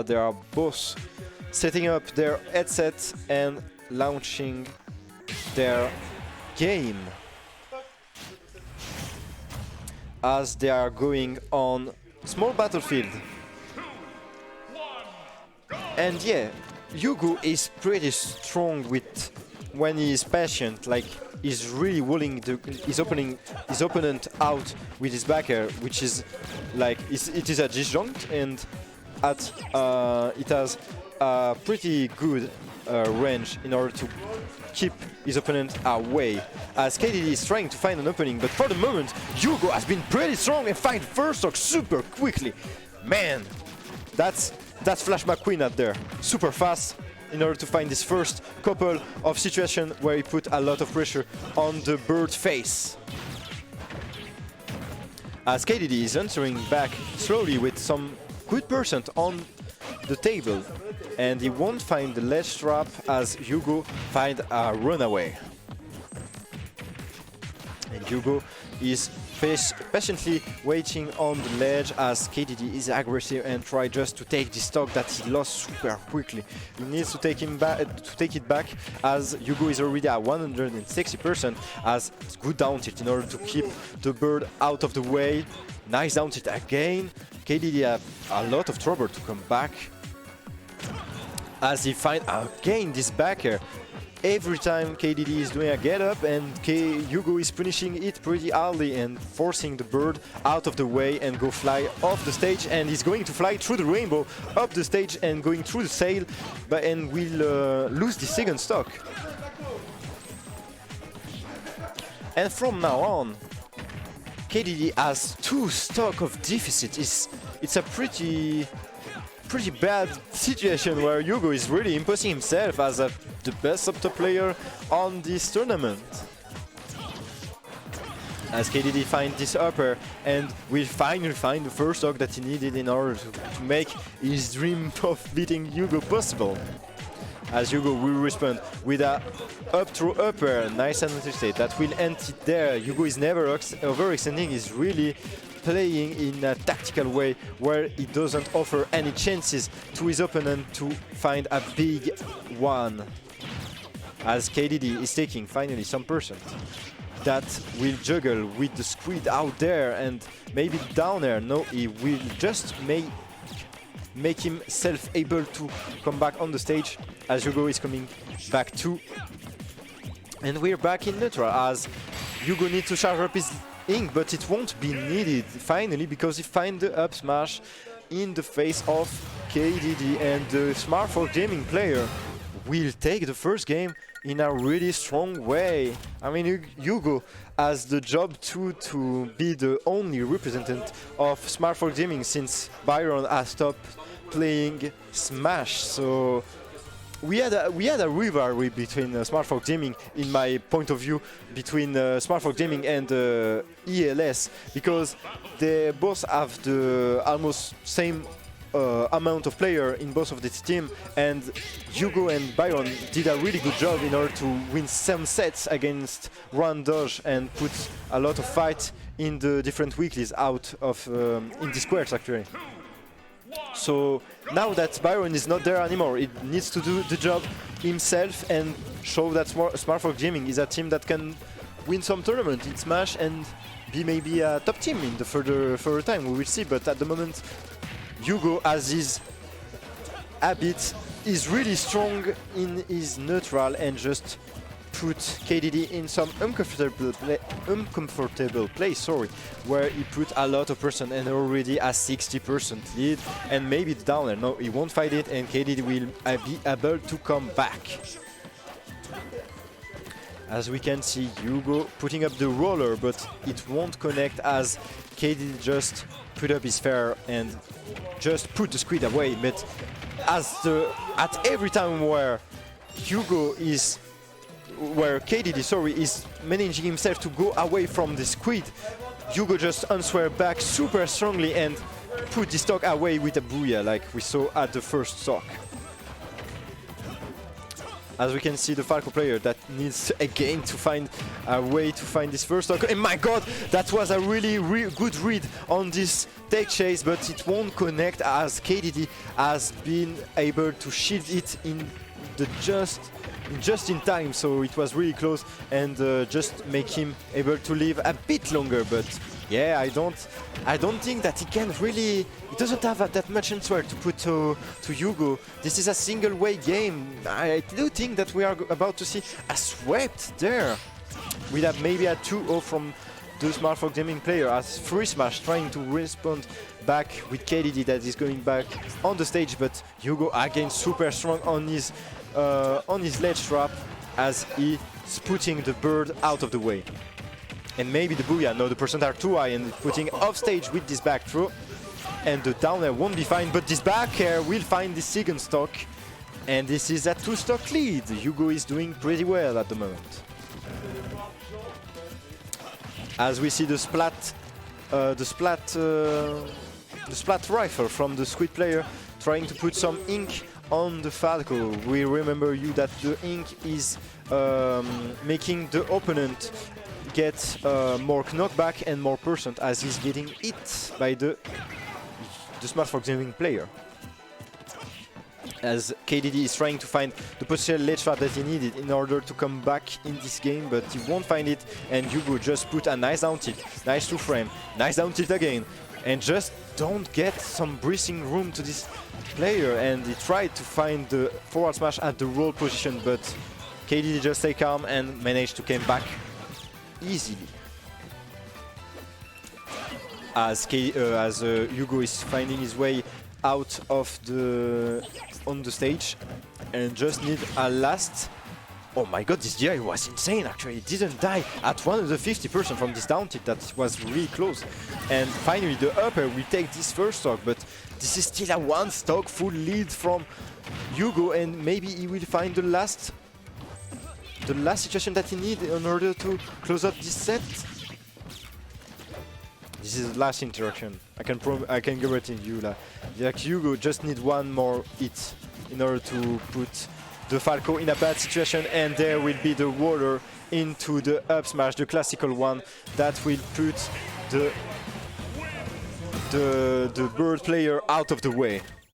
They are both setting up their headsets and launching their game as they are going on small battlefield. And yeah, Hugeaux is pretty strong with when he is patient, like he's really willing to his opponent out with his backer, which is like it is a disjunct, and it has a pretty good range in order to keep his opponent away. As KDD is trying to find an opening, but for the moment, Hugeaux has been pretty strong and find first stock super quickly. Man, that's Flash McQueen out there, super fast in order to find this first couple of situations where he put a lot of pressure on the bird's face. As KDD is answering back slowly with some good percent on the table, and he won't find the ledge trap as Hugeaux find a runaway. And Hugeaux is patiently waiting on the ledge as KDD is aggressive and try just to take the stock that he lost super quickly. He needs to take it back as Hugeaux is already at 160% as good down tilt in order to keep the bird out of the way. Nice down tilt again. KDD have a lot of trouble to come back as he find again this backer. Every time KDD is doing a get up, and Hugeaux is punishing it pretty hardly and forcing the bird out of the way and go fly off the stage, and he's going to fly through the rainbow up the stage and going through the sail, and will lose the second stock. And from now on, KDD has 2 stock of deficit. It's a pretty bad situation where Hugeaux is really imposing himself as the best top player on this tournament. As KDD finds this upper and will finally find the first stock that he needed in order to make his dream of beating Hugeaux possible. As Hugeaux will respond with a up through upper, nice and state that will end it there. Hugeaux is never overextending, he's really playing in a tactical way where he doesn't offer any chances to his opponent to find a big one. As KDD is taking finally some percent that will juggle with the squid out there and maybe down air. No, he will just make himself able to come back on the stage as Hugeaux is coming back too. And we're back in neutral as Hugeaux needs to charge up his ink, but it won't be needed finally because he finds the up smash in the face of KDD, and the Smartphone Gaming player will take the first game in a really strong way. I mean, Hugeaux has the job to be the only representative of Smartphone Gaming since Byron has stopped playing Smash. So we had a rivalry between Smartphone Gaming, in my point of view, between Smartphone Gaming and ELS, because they both have the almost same amount of player in both of the team, and Hugeaux and Byron did a really good job in order to win some sets against Run Dodge and put a lot of fight in the different weeklies out of in the Qwertz actually. So now that Byron is not there anymore, it needs to do the job himself and show that Smartphone Gaming is a team that can win some tournament in Smash and be maybe a top team in the further time. We will see, but at the moment Hugeaux, as his habit, is really strong in his neutral and just put KDD in some uncomfortable place, where he put a lot of percent and already a 60% lead, and maybe the downer. No, he won't fight it, and KDD will be able to come back. As we can see, Hugeaux putting up the roller, but it won't connect as KDD just put up his fair and just put the squid away. But at every time where KDD is managing himself to go away from the squid, Hugeaux just answer back super strongly and put the stock away with a booyah like we saw at the first stock. As we can see, the Falco player that needs again to find a way to find this first stock. And my god, that was a really good read on this take chase, but it won't connect as KDD has been able to shield it in the just in time, so it was really close and just make him able to live a bit longer. But yeah, I don't think that he can really. He doesn't have that much answer to put to Hugeaux. This is a single way game. I do think that we are about to see a swept there. We have maybe a 2-0 from the Smartphone Gaming player as Free Smash trying to respond back with KDD that is going back on the stage, but Hugeaux again super strong on his ledge trap as he is putting the bird out of the way. And maybe the Booyah, no, the percent are too high and putting off stage with this back throw. And the down air won't be fine, but this back air will find the second stock. And this is a 2-stock lead. Hugeaux is doing pretty well at the moment. As we see the splat rifle from the Squid player trying to put some ink on the Falco. We remember you that the ink is making the opponent get more knockback and more percent as he's getting hit by the Smartphone Gaming player. As KDD is trying to find the potential ledge trap that he needed in order to come back in this game, but he won't find it, and Hugeaux just put a nice down tilt, nice 2-frame, nice down tilt again, and just don't get some breathing room to this player, and he tried to find the forward smash at the roll position, but KDD just stay calm and managed to come back easily. As Hugeaux is finding his way out of on the stage and just need a last. Oh my god, this DI was insane actually. It didn't die at 150% from this down tilt. That was really close. And finally the upper will take this first stock, but this is still a 1-stock full lead from Hugeaux, and maybe he will find the last situation that he needs in order to close up this set. This is the last interaction. I can guarantee you that Hugeaux just need one more hit in order to put the Falco in a bad situation, and there will be the water into the up smash, the classical one that will put the bird player out of the way.